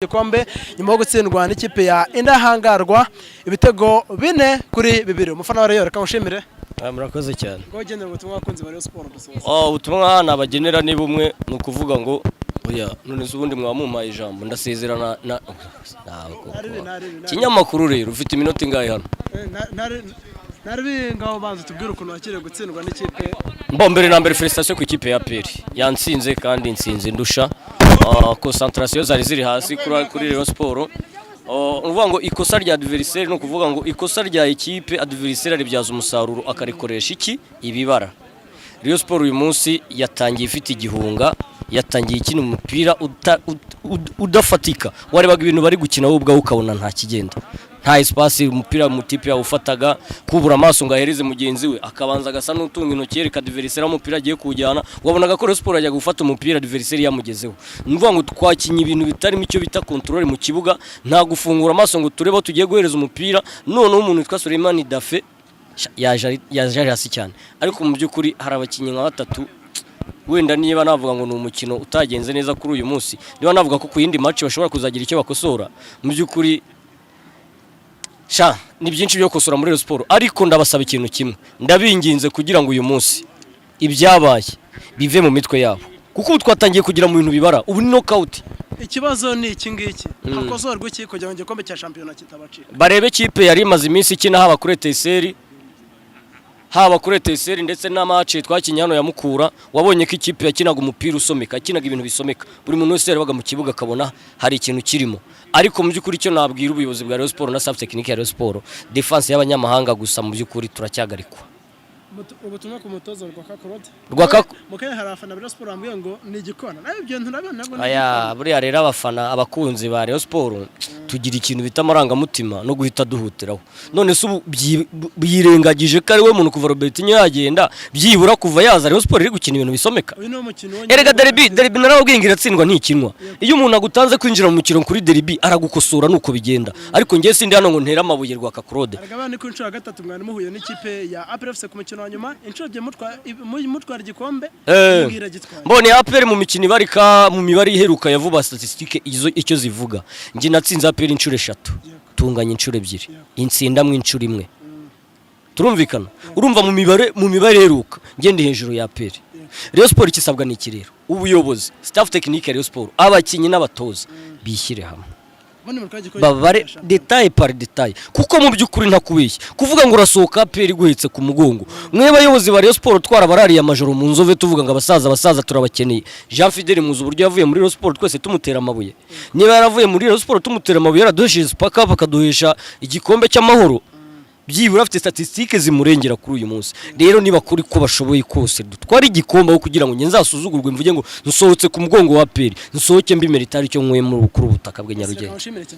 Igikombe nyuma yo gutsindwa n'ikipe ya Indahangarwa ibitego 4-2 umufana wa Rayon reka mushimire murakoze cyane ngo ugendera ubutumwa abakunzi ba Rayon Sport dusoza ubutumwa nabagenera ni bumwe nukuvuga ngo oya none ubundi mwamumpaye ijambo ndasezerana na kinyamakuru rero ufite iminota ingahe hano nari ngaho banze tubwire ukuntu wakiriye gutsindwa n'ikipe mbere na mbere felicitation ku ikipe ya APR yansinze kandi insinze ndusha concentration zari ziri hasi kuri Rayon Sport uvuga ngo ikosa rya adversaire no kuvuga ngo ikosa rya ikipe adversaire aribyaza umusaruro akarikoresha iki ibibara Rayon Sport uyu munsi yatangiye ifite igihunga yatangiye ikina umupira udafatika warebaga ibintu bari gukina wowe ubwawe ukabona nta kigenda nta espace umupira mutipe yawufataga kubura amaso ngahereze mugenzi we akabanza gasa n'utunga intoki yereka adversaire umupira agiye kujyana wabonaga ko Rayon Sport ajya gufata umupira adversaire yamugezeho nuvuga ngo twakinye ibintu bitarimo icyo bita control mu kibuga nta gufungura amaso ngo turebe tugiye guhereza umupira none umuntu witwa Suleiman Dafe yaje hasi cyane ariko mu byukuri hari abakinyi nka batatu wenda niba navuga ngo ni umukino utagenze neza kuri uyu munsi niba navuga ko ku yindi match bashobora kuzagira icyo bakosora mu byukuri ni byinshi byo kosora muri Rayon Sport ariko ndabasaba ikintu kimwe ndabinginze kugira ngo uyu munsi ibyabaye bive mu mitwe yabo kuko twatangiye kugira mu bintu bibara ubu ni knockout ikibazo ni iki ngiki hakosorwa iki kugira ngo igikombe cya champion kitabacika barebe kipe yari imaze iminsi ikina haba kuri TSR ndetse na match twakinye hano ya Mukura wabonye ko ikipe yakinaga umupira usomeka akinaga ibintu bisomeka buri muntu wese yabaga mu kibuga akabona hari ikintu kirimo ariko mu byukuri cyo nabwira ubuyobozi bwa Rayon Sport na staff technique ya Rayon Sport defense y'abanyamahanga gusa mu byukuri turacyagarikwa ubutumwa ku mutozo Rwaka mukaya hari abafana ba Rayon Sport bambiye ngo ni igikona nayo ibyo nturabona ngo aya buriya rero abafana abakunzi ba Rayon Sport tugira ikintu bita amarangamutima no guhita duhutiraho none se biyirengagije ko ari we muntu kuva Robertinho yagenda byibura kuva yaza Rayon Sport iri gukina ibintu bisomeka erega derby narabwingira atsindwa ntikinwa iyo umuntu agutanze kwinjira mu mukino kuri derby aragukosora nuko bigenda ariko ngiye sindi hano ngo ntera amabuye Rwaka Claude aragabane ku inshuro gatatu mwana muhuye n'ikipe ya APRFC ku mukino nyuma inshuro bye mutwara igikombe ngira gitwaye mbone APR mu mikino ibarika mu mibare iheruka yavuba statistique icyo zivuga ngi natsinze APR inshuro 3 tunganya inshuro 2 insinda mu inshuro 1 turumvikana urumva mu mibare iheruka ngende hejuru ya APR Rayon Sport ikisabwa n'iki rero ubuyobozi staff technique ya Rayon Sport abakinyi n'abatoza bishyire hamwe babare detail par detail kuko mu byukuri ntakubishye kuvuga ngo urasohoka APR guhetse ku mugongo mwe bayobozi ba Rayon Sport twara barariye amajoro mu nzove tuvuga ngo abasaza turabakeneye Jean Fidel muzu buryo yavuye muri Rayon Sport twese tumutera amabuye niba yaravuye muri Rayon Sport tumutera amabuye yaraduhesheje spaka bakaduhesha igikombe cy'amahoro byibura afite statistique zimurengera kuri uyu munsi rero niba kuri ko bashoboye kose dutwara igikombe aho kugira ngo nge nzasuzugurwe mvuge ngo nsohotse ku mugongo wa APR nsohoke mbi meritari cyo nkwe muri ubutaka bwe Nyarugenge.